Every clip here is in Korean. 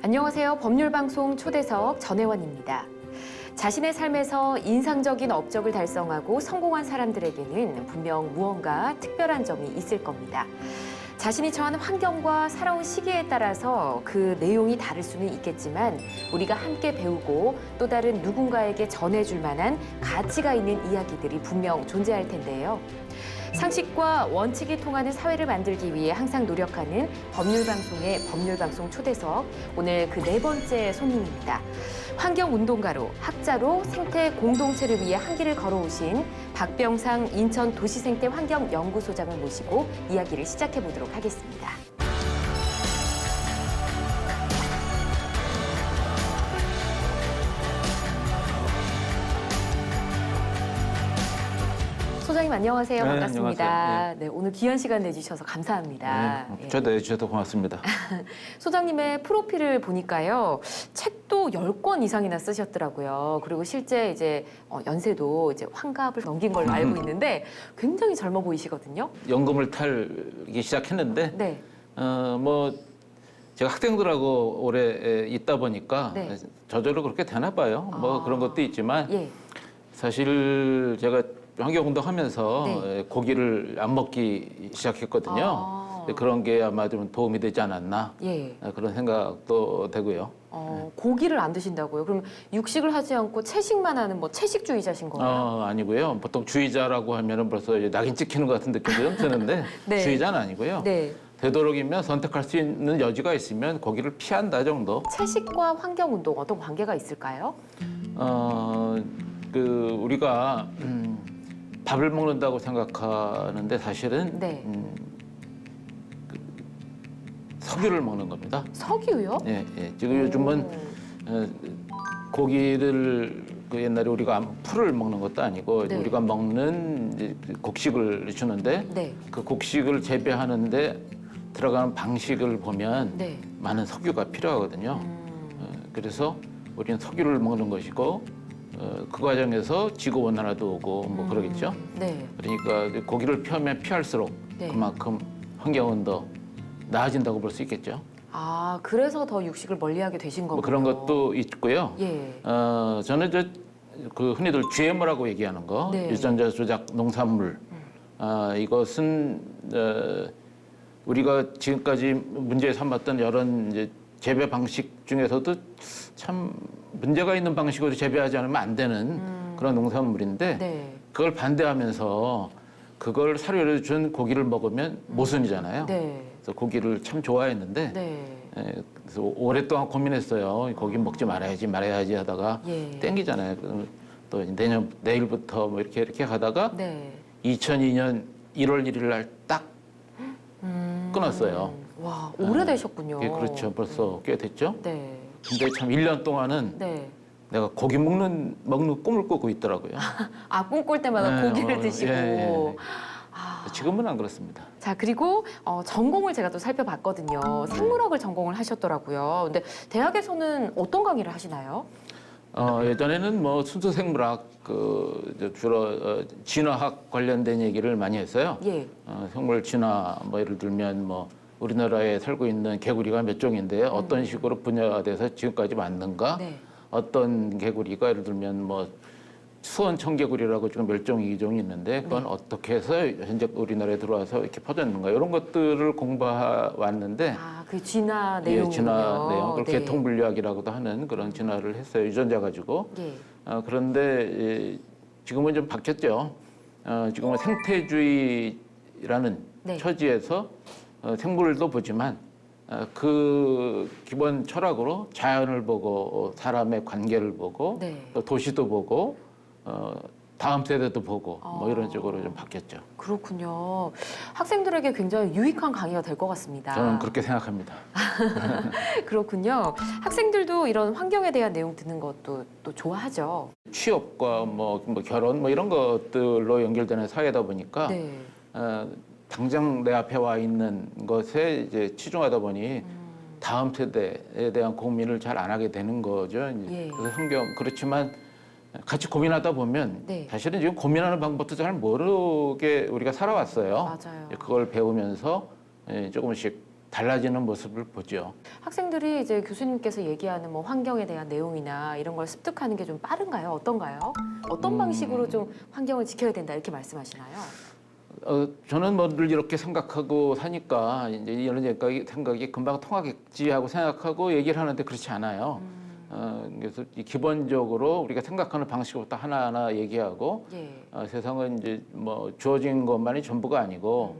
안녕하세요. 법률방송 초대석 전혜원입니다. 자신의 삶에서 인상적인 업적을 달성하고 성공한 사람들에게는 분명 무언가 특별한 점이 있을 겁니다. 자신이 처한 환경과 살아온 시기에 따라서 그 내용이 다를 수는 있겠지만 우리가 함께 배우고 또 다른 누군가에게 전해줄 만한 가치가 있는 이야기들이 분명 존재할 텐데요. 상식과 원칙이 통하는 사회를 만들기 위해 항상 노력하는 법률방송의 법률방송 초대석, 오늘 그 네 번째 손님입니다. 환경운동가로, 학자로 생태 공동체를 위해 한 길을 걸어오신 박병상 인천도시생태환경연구소장을 모시고 이야기를 시작해 보도록 하겠습니다. 소장님 안녕하세요. 네, 반갑습니다. 안녕하세요. 네, 오늘 귀한 시간 내주셔서 감사합니다. 초대해 주셔서 고맙습니다. 소장님의 프로필을 보니까요, 책도 10권 이상이나 쓰셨더라고요. 그리고 실제 이제 연세도 이제 환갑을 넘긴 걸로 알고 있는데 굉장히 젊어 보이시거든요. 연금을 탈기 시작했는데, 네. 뭐 제가 학생들하고 오래 있다 보니까 네. 저절로 그렇게 되나 봐요. 뭐 그런 것도 있지만 예. 사실 제가 환경운동하면서 네. 고기를 안 먹기 시작했거든요. 그런 게 아마 좀 도움이 되지 않았나 예. 그런 생각도 되고요. 고기를 안 드신다고요? 그럼 육식을 하지 않고 채식만 하는 뭐 채식주의자신 거예요? 아니고요. 보통 주의자라고 하면은 벌써 이제 낙인 찍히는 것 같은 느낌도 좀 드는데 네. 주의자는 아니고요. 네. 되도록이면 선택할 수 있는 여지가 있으면 고기를 피한다 정도. 채식과 환경운동 어떤 관계가 있을까요? 우리가 밥을 먹는다고 생각하는데 사실은 네. 석유를 먹는 겁니다. 석유요? 예, 예. 지금 요즘은 고기를 옛날에 우리가 풀을 먹는 것도 아니고 네. 우리가 먹는 이제 곡식을 주는데 네. 그 곡식을 재배하는데 들어가는 방식을 보면 네. 많은 석유가 필요하거든요. 그래서 우리는 석유를 먹는 것이고 그 과정에서 지구 온난화도 오고 뭐 그러겠죠. 네. 그러니까 고기를 피하면 피할수록 네. 그만큼 환경은 더 나아진다고 볼 수 있겠죠. 아, 그래서 더 육식을 멀리하게 되신 거군요. 뭐 그런 것도 있고요. 예. 저는 그 흔히들 GMO라고 얘기하는 거, 네. 유전자 조작 농산물. 이것은 우리가 지금까지 문제 삼았던 여러 이제 재배 방식 중에서도 참 문제가 있는 방식으로 재배하지 않으면 안 되는 그런 농산물인데 네. 그걸 반대하면서 그걸 사료를 준 고기를 먹으면 모순이잖아요. 네. 그래서 고기를 참 좋아했는데 네. 그래서 오랫동안 고민했어요. 고기 먹지 말아야지 하다가 예. 땡기잖아요. 또 내일부터 뭐 이렇게 가다가 네. 2002년 1월 1일 날 딱 끊었어요. 와, 오래되셨군요. 예, 그렇죠. 벌써 꽤 됐죠. 네. 근데 참 1년 동안은 네. 내가 고기 먹는 꿈을 꾸고 있더라고요. 아, 꿈꿀 때마다 네, 고기를 드시고. 예. 아. 지금은 안 그렇습니다. 자, 그리고 전공을 제가 또 살펴봤거든요. 생물학을 전공을 하셨더라고요. 근데 대학에서는 어떤 강의를 하시나요? 예전에는 뭐 순수 생물학 주로 진화학 관련된 얘기를 많이 했어요. 예. 생물 진화 뭐 예를 들면 뭐 우리나라에 살고 있는 개구리가 몇 종인데 어떤 식으로 분야돼서 지금까지 왔는가? 네. 어떤 개구리가 예를 들면 뭐 수원 청개구리라고 지금 멸종 위기종이 있는데 그건 어떻게 해서 현재 우리나라에 들어와서 이렇게 퍼졌는가 이런 것들을 공부해 왔는데 아, 그 진화 내용이요. 예, 진화 내용, 그걸 네. 계통 분류학이라고도 하는 그런 진화를 했어요. 유전자 가지고. 예. 그런데 지금은 좀 바뀌었죠. 지금은 생태주의라는 네. 처지에서 생물도 보지만 그 기본 철학으로 자연을 보고 사람의 관계를 보고 네. 또 도시도 보고 다음 세대도 보고 뭐 이런 쪽으로 좀 바뀌었죠. 그렇군요. 학생들에게 굉장히 유익한 강의가 될 것 같습니다. 저는 그렇게 생각합니다. 그렇군요. 학생들도 이런 환경에 대한 내용 듣는 것도 또 좋아하죠. 취업과 뭐 결혼 뭐 이런 것들로 연결되는 사회다 보니까 네. 당장 내 앞에 와 있는 것에 이제 치중하다 보니 다음 세대에 대한 고민을 잘 안 하게 되는 거죠. 예. 그래서 그렇지만 같이 고민하다 보면 네. 사실은 지금 고민하는 방법도 잘 모르게 우리가 살아왔어요. 맞아요. 그걸 배우면서 조금씩 달라지는 모습을 보죠. 학생들이 이제 교수님께서 얘기하는 뭐 환경에 대한 내용이나 이런 걸 습득하는 게 좀 빠른가요? 어떤가요? 어떤 방식으로 좀 환경을 지켜야 된다 이렇게 말씀하시나요? 저는 뭐 늘 이렇게 생각하고 사니까 이제 이런 생각이 금방 통하겠지 하고 생각하고 얘기를 하는데 그렇지 않아요. 그래서 기본적으로 우리가 생각하는 방식부터 하나하나 얘기하고 예. 세상은 이제 뭐 주어진 것만이 전부가 아니고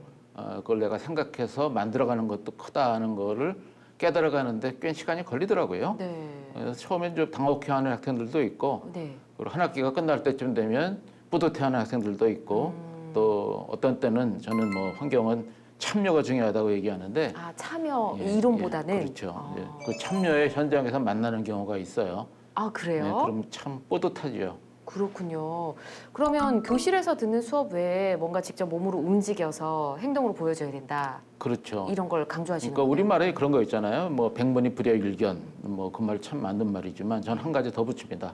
그걸 내가 생각해서 만들어가는 것도 크다는 거를 깨달아가는데 꽤 시간이 걸리더라고요. 네. 그래서 처음엔 좀 당혹해하는 학생들도 있고 네. 그리고 한 학기가 끝날 때쯤 되면 뿌듯해하는 학생들도 있고 또 어떤 때는 저는 뭐 환경은 참여가 중요하다고 얘기하는데 아, 참여 예, 이론보다는 예, 그렇죠. 아, 예, 그 참여의 현장에서 만나는 경우가 있어요. 아 그래요? 네, 그럼 참 뿌듯하죠. 그렇군요. 그러면 교실에서 듣는 수업 외에 뭔가 직접 몸으로 움직여서 행동으로 보여줘야 된다. 그렇죠. 이런 걸 강조하시는 그러니까 거예요? 우리말에 그런 거 있잖아요. 뭐 백문이 불여일견. 뭐 그 말 참 맞는 말이지만 전 한 가지 더 붙입니다.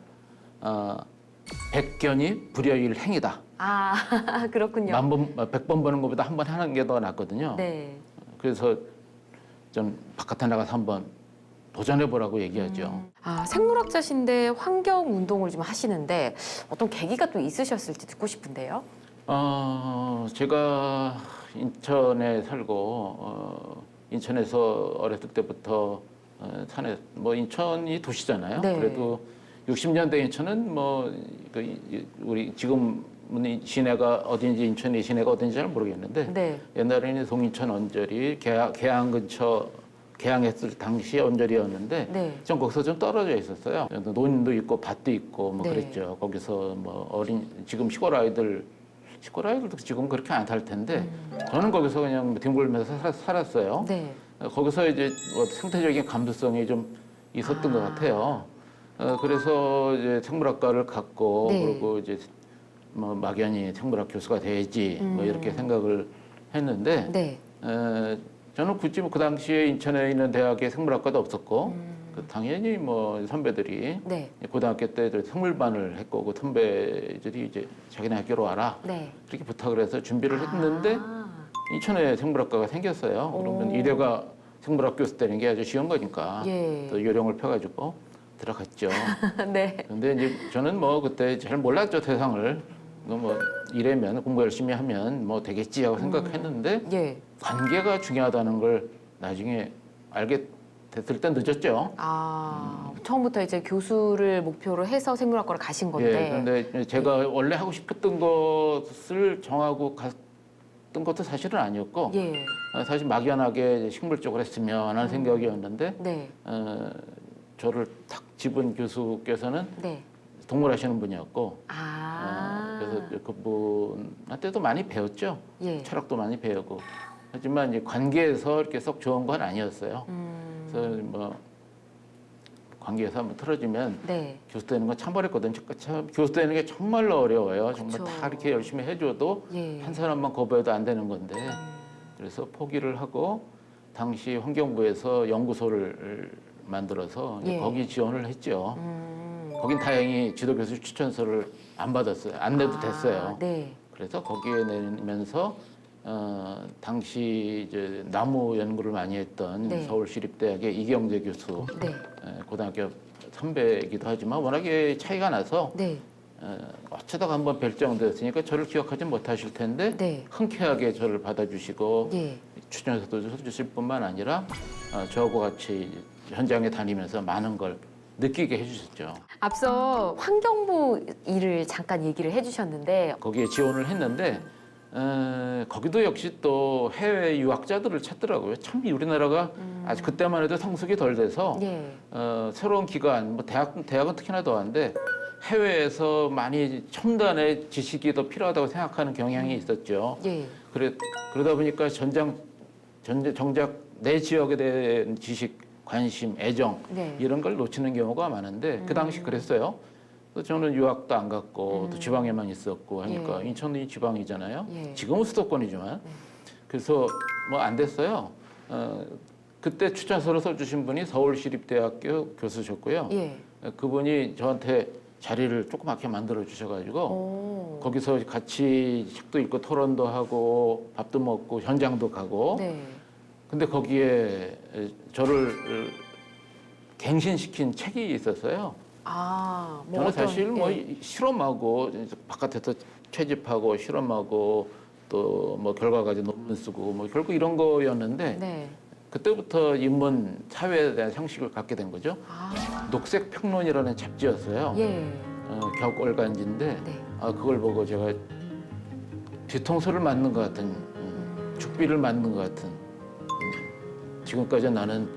백견이 불여일행이다. 아 그렇군요. 백번 보는 것보다 한 번 하는 게 더 낫거든요. 네. 그래서 좀 바깥에 나가서 한번 도전해 보라고 얘기하죠. 아 생물학자신데 환경 운동을 좀 하시는데 어떤 계기가 또 있으셨을지 듣고 싶은데요. 제가 인천에 살고 인천에서 어렸을 때부터 산에 뭐 인천이 도시잖아요. 네. 그래도 60년대 인천은 우리 지금 시내가 어딘지 인천의 시내가 어딘지 잘 모르겠는데 네. 옛날에는 동인천 언저리 계양 근처 개항했을 당시 언저리였는데 네. 좀 거기서 좀 떨어져 있었어요. 논도 있고 밭도 있고 뭐 네. 그랬죠. 거기서 뭐 지금 시골 아이들도 지금 그렇게 안 살 텐데 저는 거기서 그냥 뒹굴면서 살았어요. 네. 거기서 이제 뭐 생태적인 감수성이 좀 있었던 것 같아요. 그래서 이제 생물학과를 갔고 네. 그리고 이제 뭐 막연히 생물학 교수가 돼야지 뭐 이렇게 생각을 했는데 네. 저는 굳이 뭐 그 당시에 인천에 있는 대학에 생물학과도 없었고 당연히 뭐 선배들이 네. 고등학교 때 생물반을 했고 그 선배들이 이제 자기네 학교로 와라 네. 이렇게 부탁을 해서 준비를 했는데 아, 인천에 생물학과가 생겼어요. 그러면 오. 이대가 생물학 교수 되는 게 아주 쉬운 거니까 예. 또 요령을 펴가지고 들어갔죠. 네. 근데 이제 저는 뭐 그때 잘 몰랐죠 세상을. 뭐 이래면 공부 열심히 하면 뭐 되겠지 하고 생각했는데 예. 관계가 중요하다는 걸 나중에 알게 됐을 땐 늦었죠. 아 처음부터 이제 교수를 목표로 해서 생물학과를 가신 건데. 예, 그런데 제가 원래 하고 싶었던 것을 정하고 갔던 것도 사실은 아니었고 예. 사실 막연하게 식물 쪽을 했으면 하는 생각이었는데 네. 저를 탁 집은 교수께서는 네. 동물 하시는 분이었고 아. 그래서 그분한테도 많이 배웠죠. 예. 철학도 많이 배우고 하지만 이제 관계에서 이렇게 썩 좋은 건 아니었어요. 그래서 뭐 관계에서 한번 틀어지면 네. 교수 되는 건 참 어렵거든요. 참 교수 되는 게 정말로 어려워요. 정말 그쵸. 다 이렇게 열심히 해줘도 예. 한 사람만 거부해도 안 되는 건데 그래서 포기를 하고 당시 환경부에서 연구소를 만들어서 이제 예. 거기 지원을 했죠. 거긴 다행히 지도교수 추천서를 안 받았어요. 안 내도 됐어요. 네. 그래서 거기에 내면서 당시 이제 나무 연구를 많이 했던 네. 서울시립대학의 이경재 교수 네. 고등학교 선배이기도 하지만 워낙에 차이가 나서 네. 어쩌다가 한번 별정되었으니까 저를 기억하지 못하실 텐데 네. 흔쾌하게 저를 받아주시고 예. 추천서도 써주실 뿐만 아니라 저하고 같이 현장에 다니면서 많은 걸 느끼게 해주셨죠. 앞서 환경부 일을 잠깐 얘기를 해주셨는데 거기에 지원을 했는데 거기도 역시 또 해외 유학자들을 찾더라고요. 참 우리나라가 아직 그때만 해도 성숙이 덜 돼서 예. 새로운 기관, 뭐 대학은 특히나 더한데 해외에서 많이 첨단의 지식이 더 필요하다고 생각하는 경향이 있었죠. 예. 그러다 보니까 정작 내 지역에 대한 지식, 관심, 애정 네. 이런 걸 놓치는 경우가 많은데 그 당시 그랬어요. 그래서 저는 유학도 안 갔고 또 지방에만 있었고 하니까 예. 인천이 지방이잖아요. 예. 지금은 수도권이지만 그래서 뭐 안 됐어요. 그때 추천서를 써주신 분이 서울시립대학교 교수셨고요. 예. 그분이 저한테 자리를 조그맣게 만들어 주셔가지고 오. 거기서 같이 책도 읽고 토론도 하고 밥도 먹고 현장도 가고. 네. 근데 거기에 저를 갱신시킨 책이 있었어요. 아, 뭐 저는 어떤, 사실 뭐 예. 실험하고 바깥에서 채집하고 실험하고 또 뭐 결과까지 논문 쓰고 뭐 결국 이런 거였는데 네. 그때부터 인문 사회에 대한 상식을 갖게 된 거죠. 아, 녹색 평론이라는 잡지였어요. 예. 격월간지인데 네. 그걸 보고 제가 뒤통수를 맞는 것 같은 죽비를 맞는 것 같은 지금까지 나는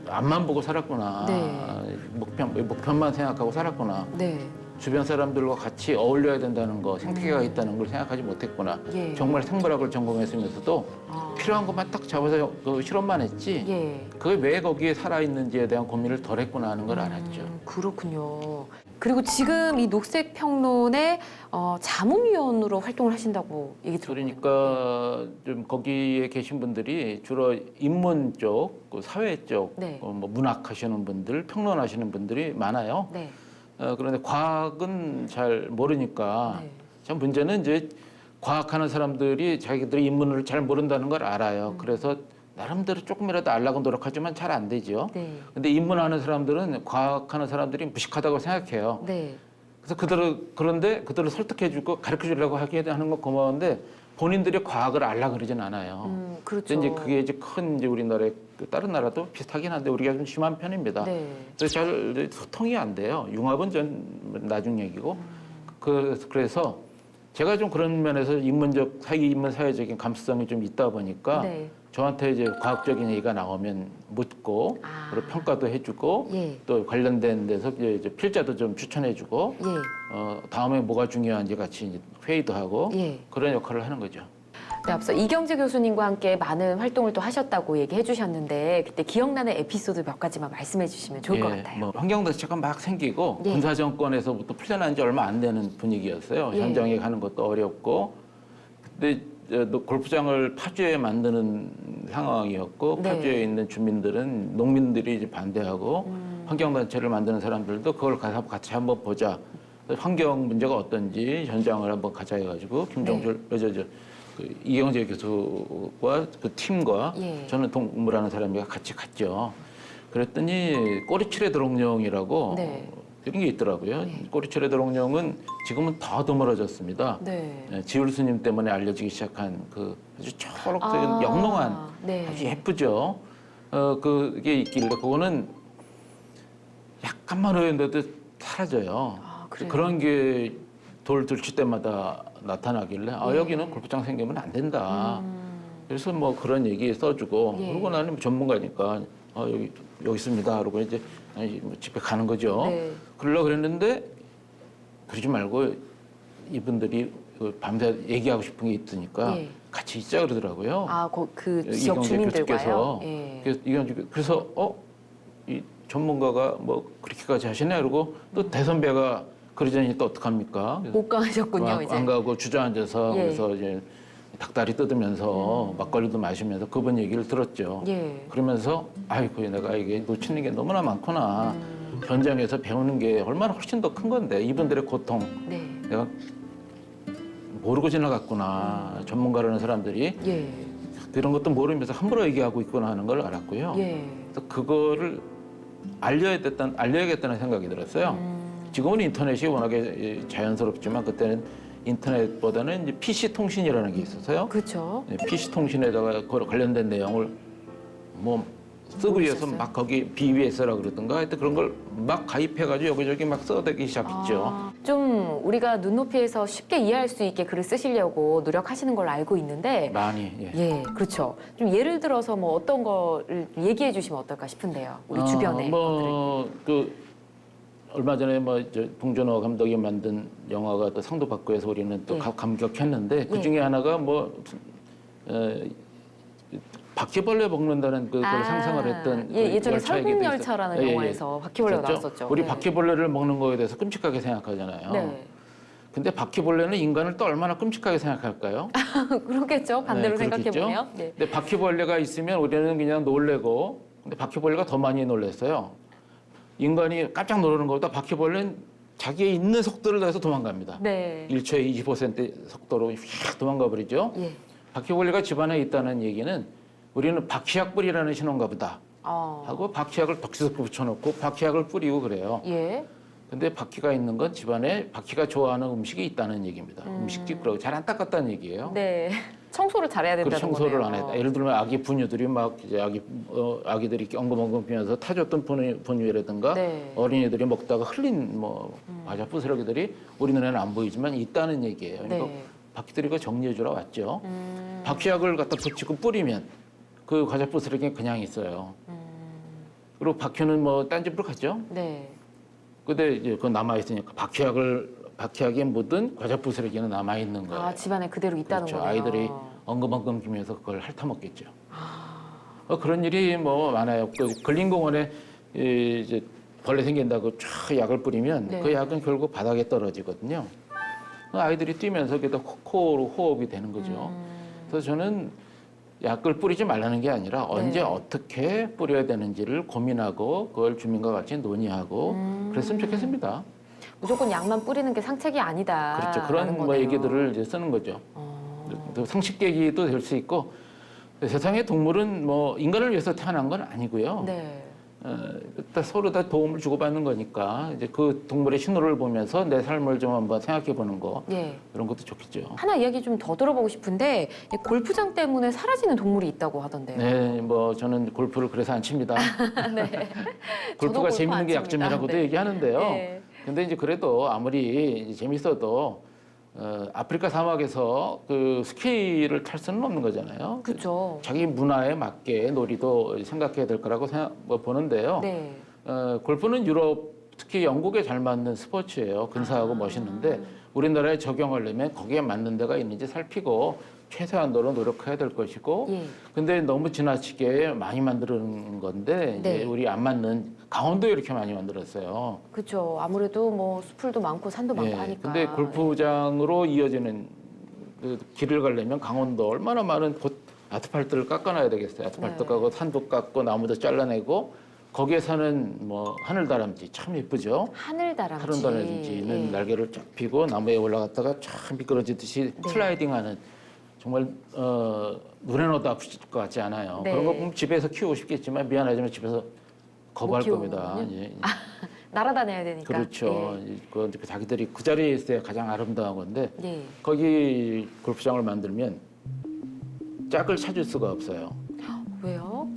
앞만 보고 살았구나. 네. 목편만 생각하고 살았구나. 네. 주변 사람들과 같이 어울려야 된다는 거, 생태계가 있다는 걸 생각하지 못했구나. 예. 정말 생물학을 전공했으면서도 아, 필요한 것만 딱 잡아서 그 실험만 했지. 예. 그게 왜 거기에 살아있는지에 대한 고민을 덜 했구나 하는 걸 알았죠. 그렇군요. 그리고 지금 이 녹색 평론의 자문위원으로 활동을 하신다고 얘기 들었거든요. 그러니까 좀 거기에 계신 분들이 주로 인문 쪽, 그 사회 쪽, 네. 뭐 문학 하시는 분들, 평론하시는 분들이 많아요. 네. 그런데 과학은 잘 모르니까 네. 참 문제는 이제 과학하는 사람들이 자기들이 인문을 잘 모른다는 걸 알아요. 그래서 나름대로 조금이라도 알려고 노력하지만 잘 안 되죠. 네. 근데 인문하는 사람들은 과학하는 사람들이 무식하다고 생각해요. 네. 그래서 그런데 그들을 설득해주고 가르쳐주려고 하는 건 고마운데 본인들이 과학을 알라 그러진 않아요. 그렇죠. 근데 이제 그게 이제 큰 이제 우리나라의 다른 나라도 비슷하긴 한데 우리가 좀 심한 편입니다. 네. 그래서 잘 소통이 안 돼요. 융합은 전 나중 얘기고. 그래서 제가 좀 그런 면에서 인문 사회적인 감수성이 좀 있다 보니까 네. 저한테 이제 과학적인 얘기가 나오면 묻고 아. 그리고 평가도 해주고 예. 또 관련된 데서 이제 필자도 좀 추천해주고 예. 다음에 뭐가 중요한지 같이 이제 회의도 하고 예. 그런 역할을 하는 거죠. 네, 앞서 이경재 교수님과 함께 많은 활동을 또 하셨다고 얘기해 주셨는데 그때 기억나는 에피소드 몇 가지만 말씀해 주시면 좋을 것 같아요. 뭐 환경단체가 막 생기고 예. 군사정권에서부터 풀려난 지 얼마 안 되는 분위기였어요. 예. 현장에 가는 것도 어렵고 근데 골프장을 파주에 만드는 상황이었고 네. 파주에 있는 주민들은 농민들이 이제 반대하고 환경단체를 만드는 사람들도 그걸 가서 같이 한번 보자. 환경 문제가 어떤지 현장을 한번 가자 해가지고 김종철 그 이경재 교수와 그 팀과 예. 저는 동무라는 사람이 같이 갔죠. 그랬더니 꼬리칠의 드롱령이라고 네. 이런 게 있더라고요. 네. 꼬리칠의 드롱령은 지금은 더 드물어졌습니다. 네. 지울 스님 때문에 알려지기 시작한 그 아주 초록색은 영롱한 네. 아주 예쁘죠. 그게 있길래 그거는 약간만 오였는데도 사라져요. 그래요? 그런 게 돌 들칠 때마다 나타나길래 예. 여기는 골프장 생기면 안 된다. 그래서 뭐 그런 얘기 써주고 예. 그러고 나는 전문가니까 여기 있습니다. 그러고 이제 뭐 집에 가는 거죠. 네. 그러려고 그랬는데 그러지 말고 이분들이 밤새 얘기하고 싶은 게 있으니까 예. 같이 있자 그러더라고요. 그 지역 이경재 주민들과요. 교수께서. 예. 그래서 이 전문가가 뭐 그렇게까지 하시네 그러고 또 대선배가 그러자니 또 어떡합니까? 못 가셨군요, 이제. 안 가고 주저앉아서 예. 그래서 이제 닭다리 뜯으면서 막걸리도 마시면서 그분 얘기를 들었죠. 예. 그러면서 아이고 내가 이게 놓치는 게 너무나 많구나. 현장에서 배우는 게 얼마나 훨씬 더 큰 건데 이분들의 고통 네. 내가 모르고 지나갔구나. 전문가라는 사람들이 예. 이런 것도 모르면서 함부로 얘기하고 있구나 하는 걸 알았고요. 예. 그래서 그거를 알려야겠다는 생각이 들었어요. 지금은 인터넷이 워낙에 자연스럽지만 그때는 인터넷보다는 이제 PC 통신이라는 게 있어서요. 그렇죠. PC 통신에다가 그 관련된 내용을 뭐 쓰기 위해서 모르셨어요? 막 거기 BBS라 그러던가 하여튼 그런 걸 막 가입해가지고 여기저기 막 써대기 시작했죠. 좀 우리가 눈높이에서 쉽게 이해할 수 있게 글을 쓰시려고 노력하시는 걸로 알고 있는데 많이. 예. 예, 그렇죠. 좀 예를 들어서 뭐 어떤 거를 얘기해 주시면 어떨까 싶은데요. 우리 주변에 것들을. 얼마 전에 봉준호 감독이 만든 영화가 또 상도 받고 해서 우리는 또 예. 감격했는데 그 중에 하나가 바퀴벌레 먹는다는 그걸 상상을 했던 그 예전에 열차 얘기도 설국열차라는 있었- 영화에서 바퀴벌레가 있었죠? 나왔었죠. 우리 네. 바퀴벌레를 먹는 거에 대해서 끔찍하게 생각하잖아요. 네. 근데 바퀴벌레는 인간을 또 얼마나 끔찍하게 생각할까요? 그렇겠죠. 반대로 네, 생각해 그렇겠죠? 보면. 네. 근데 바퀴벌레가 있으면 우리는 그냥 놀래고 근데 바퀴벌레가 더 많이 놀랐어요. 인간이 깜짝 놀라는 것보다 바퀴벌레는 자기의 있는 속도를 다해서 도망갑니다. 네. 1초에 20% 속도로 휙 도망가 버리죠. 예. 바퀴벌레가 집안에 있다는 얘기는 우리는 박희약 뿌리라는 신호인가 보다 하고 박희약을 덕지덕지 붙여놓고 박희약을 뿌리고 그래요. 예. 근데 바퀴가 있는 건 집안에 바퀴가 좋아하는 음식이 있다는 얘기입니다. 음식집 그러고 잘 안 닦았다는 얘기예요. 네. 청소를 잘해야 그 된다는 청소를 거네요. 안 했다. 예를 들면 아기 분유들이 막 이제 아기들이 이렇게 엉금엉금 비면서 타줬던 분유라든가 네. 어린이들이 먹다가 흘린 뭐 과자 부스러기들이 우리 눈에는 안 보이지만 있다는 얘기예요. 그러니까 네. 바퀴들이 그 정리해주러 왔죠. 바퀴약을 갖다 붙이고 뿌리면 그 과자 부스러기는 그냥 있어요. 그리고 바퀴는 뭐 딴 집으로 갔죠. 네. 근데 이제 그건 남아 있으니까 바퀴약에 묻은 과자 부스러기는 남아 있는 거예요. 아, 집안에 그대로 있다는 그렇죠. 거네요. 아이들이 엉금엉금 기면서 그걸 핥아먹겠죠. 그런 일이 뭐 많아요. 그 근린공원에 이제 벌레 생긴다고 쫙 약을 뿌리면 네. 그 약은 결국 바닥에 떨어지거든요. 아이들이 뛰면서 그게 다 코로 호흡이 되는 거죠. 그래서 저는 약을 뿌리지 말라는 게 아니라 언제 어떻게 뿌려야 되는지를 고민하고 그걸 주민과 같이 논의하고 그랬으면 좋겠습니다. 무조건 약만 뿌리는 게 상책이 아니다. 그렇죠. 그런 뭐 얘기들을 이제 쓰는 거죠. 또 상식 얘기도 될 수 있고 세상의 동물은 뭐 인간을 위해서 태어난 건 아니고요. 네. 서로 다 도움을 주고받는 거니까 이제 그 동물의 신호를 보면서 내 삶을 좀 한번 생각해 보는 거 예. 그런 것도 좋겠죠. 하나 이야기 좀 더 들어보고 싶은데 이 골프장 때문에 사라지는 동물이 있다고 하던데요. 네, 뭐 저는 골프를 그래서 안 칩니다. 네. 저도 골프가 골프 재밌는 안 게 칩니다. 약점이라고도 네. 얘기하는데요. 네. 근데 이제 그래도 아무리 이제 재밌어도 아프리카 사막에서 그 스키를 탈 수는 없는 거잖아요. 그렇죠. 자기 문화에 맞게 놀이도 생각해야 될 거라고 보는데요. 네. 골프는 유럽, 특히 영국에 잘 맞는 스포츠예요. 근사하고 멋있는데 우리나라에 적용하려면 거기에 맞는 데가 있는지 살피고 최소한도로 노력해야 될 것이고 예. 근데 너무 지나치게 많이 만드는 건데 네. 이제 우리 안 맞는 강원도에 이렇게 많이 만들었어요. 그렇죠. 아무래도 뭐 수풀도 많고 산도 많고 예, 하니까. 근데 골프장으로 이어지는 그 길을 가려면 강원도 얼마나 많은 아스팔트를 깎아놔야 되겠어요. 아스팔트 네. 깎고 산도 깎고 나무도 잘라내고 거기에 사는 뭐 하늘다람쥐 참 예쁘죠. 하늘다람쥐. 하늘다람쥐는 예. 날개를 쫙 펴고 나무에 올라갔다가 참 미끄러지듯이 네. 슬라이딩하는 정말 눈에 넣어도 아플 것 같지 않아요. 네. 그런 거 보면 집에서 키우고 싶겠지만 미안하지만 집에서 거부할 겁니다. 키우는군요. 예. 날아다녀야 되니까. 그렇죠. 그 자기들이 그 자리에 있어야 가장 아름다운 건데 예. 예. 거기 골프장을 만들면 짝을 찾을 수가 없어요. 왜요?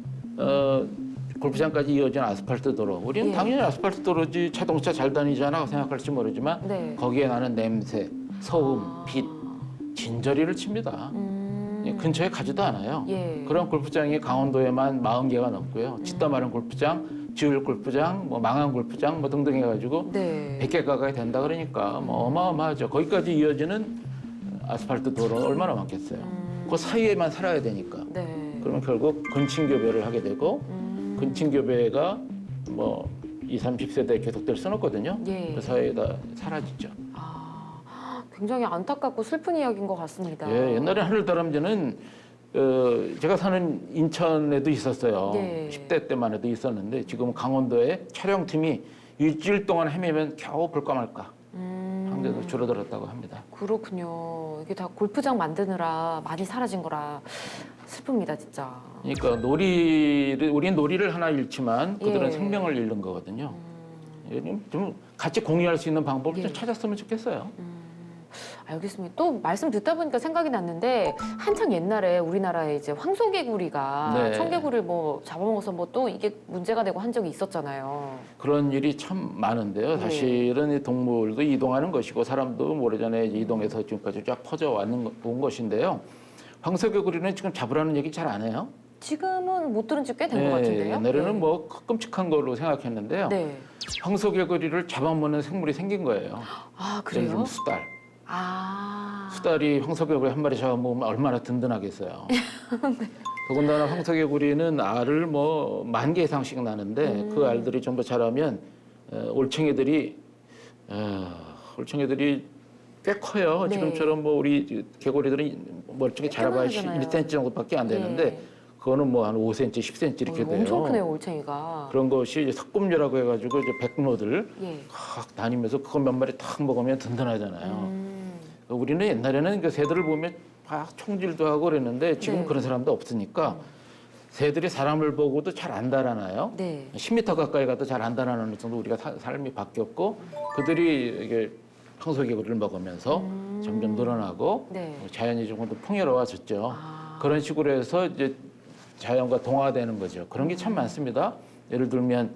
골프장까지 이어진 아스팔트 도로. 우리는 예. 당연히 아스팔트 도로지 자동차 잘 다니잖아 생각할지 모르지만 네. 거기에 나는 냄새, 소음, 빛, 진저리를 칩니다. 근처에 가지도 않아요. 예. 그런 골프장이 강원도에만 40개가 넘고요. 짓다 마른 골프장, 지을 골프장, 뭐 망한 골프장 뭐 등등 해가지고 네. 100개 가까이 된다 그러니까 뭐 어마어마하죠. 거기까지 이어지는 아스팔트 도로는 얼마나 많겠어요. 그 사이에만 살아야 되니까. 네. 그러면 결국 근친교배를 하게 되고 근친교배가 뭐 20, 30세대에 계속될 수는 없거든요. 예. 그 사이에다 사라지죠. 굉장히 안타깝고 슬픈 이야기인 것 같습니다. 예, 옛날에 하늘다람쥐는 제가 사는 인천에도 있었어요. 예. 10대 때만 해도 있었는데 지금 강원도에 촬영팀이 일주일 동안 헤매면 겨우 볼까 말까 한 개도 줄어들었다고 합니다. 그렇군요. 이게 다 골프장 만드느라 많이 사라진 거라 슬픕니다, 진짜. 그러니까 우리는 놀이를 하나 잃지만 그들은 예. 생명을 잃는 거거든요. 좀 같이 공유할 수 있는 방법을 예. 좀 찾았으면 좋겠어요. 알겠습니다. 또 말씀 듣다 보니까 생각이 났는데 한창 옛날에 우리나라에 이제 황소개구리가 네. 청개구리를 뭐 잡아먹어서 뭐 또 이게 문제가 되고 한 적이 있었잖아요. 그런 일이 참 많은데요. 예. 사실은 이 동물도 이동하는 것이고 사람도 오래전에 이제 이동해서 지금까지 쫙 퍼져 온 것인데요. 황소개구리는 지금 잡으라는 얘기 잘 안 해요. 지금은 못 들은 지 꽤 된 것 같은데요. 옛날에는 네. 뭐 끔찍한 걸로 생각했는데요. 네. 황소개구리를 잡아먹는 생물이 생긴 거예요. 아, 예를 그래요? 들면 수달. 아. 수달이 황소개구리 한 마리 잡아먹으면 얼마나 든든하겠어요. 네. 더군다나 황소개구리는 알을 뭐 10,000개 이상씩 낳는데 그 알들이 전부 자라면 올챙이들이 꽤 커요. 네. 지금처럼 뭐 우리 개구리들은 멀쩡히 자라봐야 조그마하잖아요. 1cm 정도밖에 안 되는데 예. 그거는 뭐 한 5cm, 10cm 이렇게 돼요. 엄청 크네요, 올챙이가. 그런 것이 이제 석금류라고 해가지고 이제 백로들 예. 각 다니면서 그거 몇 마리 탁 먹으면 든든하잖아요. 우리는 옛날에는 그 새들을 보면 막 총질도 하고 그랬는데 지금 네. 그런 사람도 없으니까 새들이 사람을 보고도 잘 안 달아나요. 네. 10m 가까이 가도 잘 안 달아나는 정도 우리가 삶이 바뀌었고 그들이 이게 황소개구리를 먹으면서 점점 늘어나고 네. 자연이 조금 더 풍요로워졌죠. 아. 그런 식으로 해서 이제 자연과 동화되는 거죠. 그런 게 참 많습니다. 예를 들면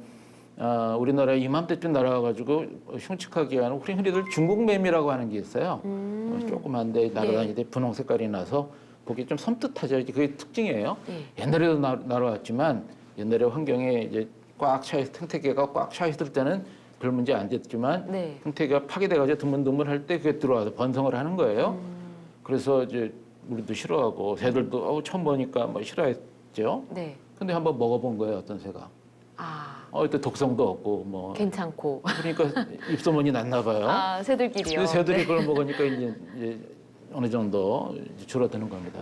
우리나라에 이맘때쯤 날아와가지고 흉측하게 하는 우리 흔히들 중국매미라고 하는 게 있어요. 조그만데 날아다니는데 분홍 색깔이 나서 보기 좀 섬뜩하죠. 그게 특징이에요. 예. 옛날에도 날아왔지만 옛날에 환경에 이제 꽉 차있 생태계가 꽉 차 있을 때는 별 문제 안 됐지만 네. 생태계가 파괴돼가지고 드문드문할 때 그게 들어와서 번성을 하는 거예요. 그래서 이제 우리도 싫어하고 새들도 처음 보니까 뭐 싫어했죠. 네. 근데 한번 먹어본 거예요, 어떤 새가. 아. 또 독성도 없고 뭐 괜찮고. 그러니까 입소문이 났나 봐요. 아, 새들끼리요. 근데 새들이 네. 그걸 먹으니까 이제 어느 정도 이제 줄어드는 겁니다.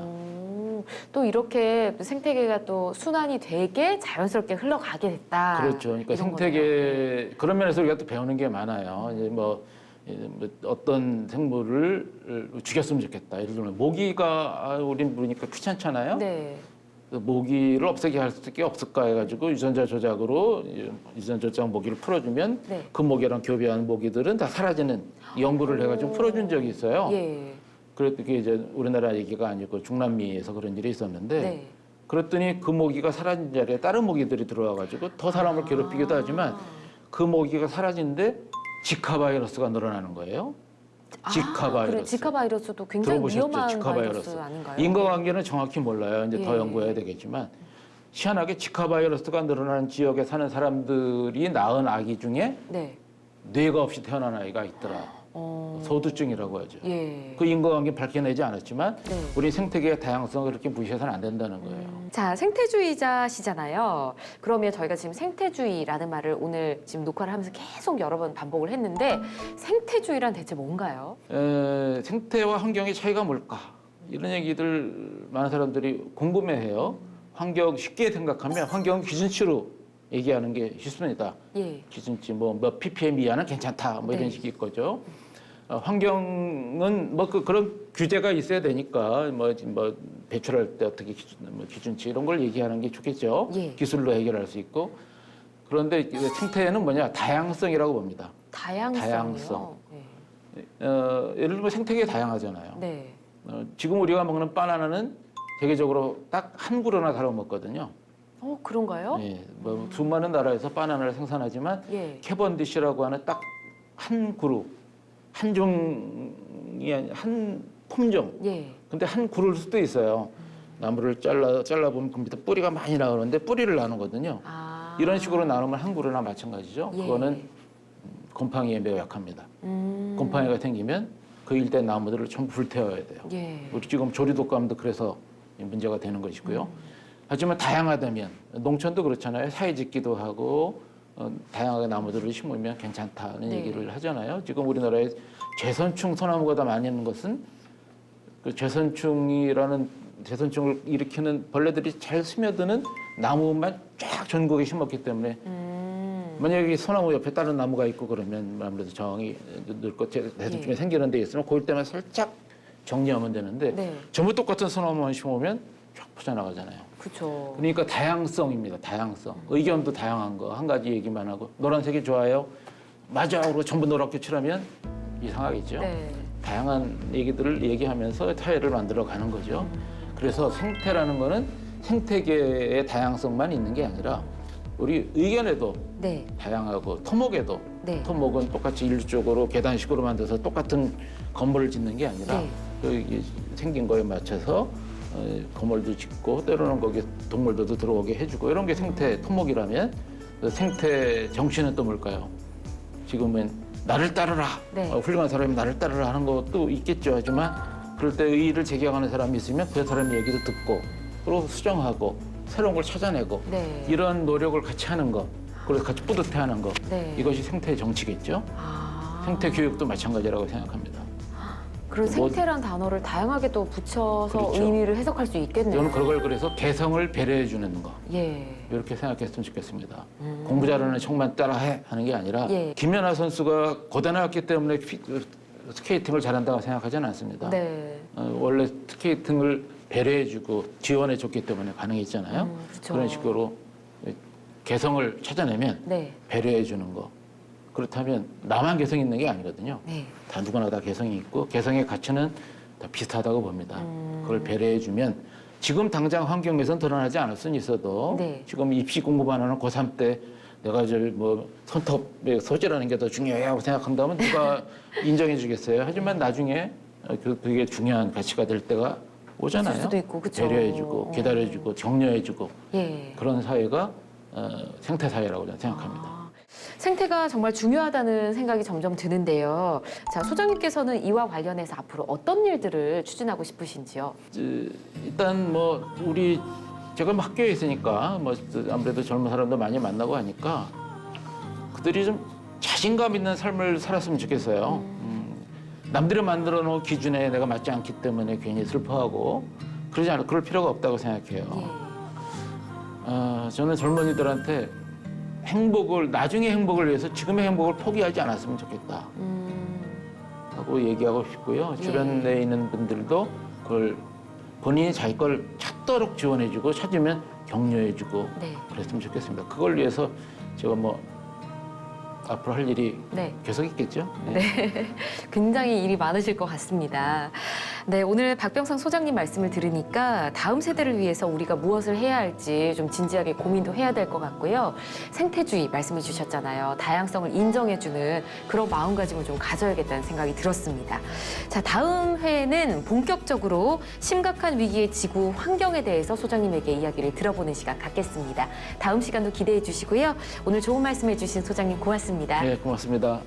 또 이렇게 생태계가 또 순환이 되게 자연스럽게 흘러가게 됐다. 그렇죠. 그러니까 이런 생태계 거네요. 그런 면에서 우리가 또 배우는 게 많아요. 이제 뭐 어떤 생물을 죽였으면 좋겠다. 예를 들면 모기가 우린 모르니까 귀찮잖아요. 네. 모기를 없애게 할 수 없을까 해가지고 유전자 조작으로 유전자 조작 모기를 풀어주면 네. 그 모기랑 교배한 모기들은 다 사라지는 연구를 해가지고 풀어준 적이 있어요. 예. 그게 이제 우리나라 얘기가 아니고 중남미에서 그런 일이 있었는데 네. 그랬더니 그 모기가 사라진 자리에 다른 모기들이 들어와가지고 더 사람을 괴롭히기도 하지만 그 모기가 사라진데 지카 바이러스가 늘어나는 거예요. 지카 바이러스. 그래, 지카 바이러스도 굉장히 들어보셨죠? 위험한 지카 바이러스 아닌가요? 인과관계는 정확히 몰라요. 이제 더 예. 연구해야 되겠지만 희한하게 지카 바이러스가 늘어나는 지역에 사는 사람들이 낳은 아기 중에 네. 뇌가 없이 태어난 아이가 있더라. 소두증이라고 하죠. 예. 그 인과관계 밝혀내지 않았지만 네. 우리 생태계의 다양성을 그렇게 무시해서는 안 된다는 거예요. 자, 생태주의자시잖아요. 그러면 저희가 지금 생태주의라는 말을 오늘 지금 녹화를 하면서 계속 여러 번 반복을 했는데 생태주의란 대체 뭔가요? 생태와 환경의 차이가 뭘까? 이런 얘기들 많은 사람들이 궁금해해요. 환경 쉽게 생각하면 환경 기준치로 얘기하는 게 쉽습니다. 예. 기준치 몇 ppm 이하는 괜찮다 뭐 이런 네. 식일 거죠. 환경은 그런 규제가 있어야 되니까 뭐 배출할 때 어떻게 기준치 이런 걸 얘기하는 게 좋겠죠. 예. 기술로 해결할 수 있고. 그런데 생태에는 뭐냐 다양성이라고 봅니다. 다양성이요. 다양성. 네. 예를 들면 생태계 다양하잖아요. 네. 지금 우리가 먹는 바나나는 대개적으로 딱 한 그루나 다뤄 먹거든요. 그런가요? 예, 수많은 나라에서 바나나를 생산하지만 예. 캐번디시라고 하는 딱 한 그루, 한 종이 아니 한 품종. 예. 근데 한 그루일 수도 있어요. 나무를 잘라 보면 그 밑에 뿌리가 많이 나오는데 뿌리를 나누거든요. 아. 이런 식으로 나누면 한 그루나 마찬가지죠. 예. 그거는 곰팡이에 매우 약합니다. 곰팡이가 생기면 그 일대 나무들을 전부 불태워야 돼요. 예. 우리 지금 조리독감도 그래서 문제가 되는 것이고요. 하지만 다양하다면 농촌도 그렇잖아요. 사이짓기도 하고 다양하게 나무들을 심으면 괜찮다는 네. 얘기를 하잖아요. 지금 우리나라에 제선충 소나무가 다 많이 있는 것은 그 제선충을 일으키는 벌레들이 잘 스며드는 나무만 쫙 전국에 심었기 때문에 만약에 소나무 옆에 다른 나무가 있고 그러면 아무래도 저항이 늙고 제선충이 예. 생기는 데 있으면 그럴 때만 살짝 정리하면 되는데 네. 전부 똑같은 소나무만 심으면 쫙 퍼져나가잖아요. 그렇죠. 그러니까 다양성입니다. 다양성. 의견도 다양한 거. 한 가지 얘기만 하고 노란색이 좋아요. 맞아. 그러고 전부 노랗게 칠하면 이상하겠죠. 네. 다양한 얘기들을 얘기하면서 타협을 만들어 가는 거죠. 그래서 생태라는 거는 생태계의 다양성만 있는 게 아니라 우리 의견에도 네. 다양하고 토목에도 네. 토목은 똑같이 일률적으로 계단식으로 만들어서 똑같은 건물을 짓는 게 아니라 네. 그 생긴 거에 맞춰서 건물도 짓고 때로는 거기에 동물들도 들어오게 해주고 이런 게 생태 토목이라면 그 생태 정신은 또 뭘까요? 지금은 나를 따르라. 네. 훌륭한 사람이 나를 따르라 하는 것도 있겠죠. 하지만 그럴 때 의의를 제기하는 사람이 있으면 그 사람의 얘기도 듣고 그리고 수정하고 새로운 걸 찾아내고 네. 이런 노력을 같이 하는 것 그래서 같이 뿌듯해하는 것 네. 이것이 생태 정치겠죠. 아. 생태 교육도 마찬가지라고 생각합니다. 그런 생태란 단어를 다양하게 또 붙여서 그렇죠. 의미를 해석할 수 있겠네요. 저는 그걸 그래서 개성을 배려해 주는 거 예. 이렇게 생각했으면 좋겠습니다. 공부 잘하는 척만 따라해 하는 게 아니라 예. 김연아 선수가 고단했기 때문에 스케이팅을 잘한다고 생각하지는 않습니다. 네. 원래 스케이팅을 배려해주고 지원해줬기 때문에 가능했잖아요. 그렇죠. 그런 식으로 개성을 찾아내면 네. 배려해주는 거. 그렇다면 나만 개성 있는 게 아니거든요. 네. 다 누구나 다 개성이 있고 개성의 가치는 다 비슷하다고 봅니다. 그걸 배려해주면 지금 당장 환경에선 드러나지 않을 수는 있어도 네. 지금 입시 공부만 하는 고3 때 내가 뭐 손톱에 소재라는 게 더 중요하다고 생각한다면 누가 인정해 주겠어요. 하지만 나중에 그게 중요한 가치가 될 때가 오잖아요. 있을 수도 있고, 그쵸. 배려해주고 기다려주고 격려해주고 예. 그런 사회가 생태 사회라고 저는 생각합니다. 생태가 정말 중요하다는 생각이 점점 드는데요. 자, 소장님께서는 이와 관련해서 앞으로 어떤 일들을 추진하고 싶으신지요? 일단 뭐 제가 뭐 학교에 있으니까 뭐 아무래도 젊은 사람도 많이 만나고 하니까 그들이 좀 자신감 있는 삶을 살았으면 좋겠어요. 남들이 만들어 놓은 기준에 내가 맞지 않기 때문에 괜히 슬퍼하고 그럴 필요가 없다고 생각해요. 저는 젊은이들한테 나중의 행복을 위해서 지금의 행복을 포기하지 않았으면 좋겠다 하고 얘기하고 싶고요. 주변에 있는 분들도 그걸 본인이 자기 걸 찾도록 지원해주고 찾으면 격려해주고 네. 그랬으면 좋겠습니다. 그걸 위해서 제가 뭐 앞으로 할 일이 네. 계속 있겠죠. 네. 굉장히 일이 많으실 것 같습니다. 네, 오늘 박병상 소장님 말씀을 들으니까 다음 세대를 위해서 우리가 무엇을 해야 할지 좀 진지하게 고민도 해야 될 것 같고요. 생태주의 말씀해 주셨잖아요. 다양성을 인정해주는 그런 마음가짐을 좀 가져야겠다는 생각이 들었습니다. 자, 다음 회에는 본격적으로 심각한 위기의 지구 환경에 대해서 소장님에게 이야기를 들어보는 시간 갖겠습니다. 다음 시간도 기대해 주시고요. 오늘 좋은 말씀해 주신 소장님 고맙습니다. 네, 고맙습니다.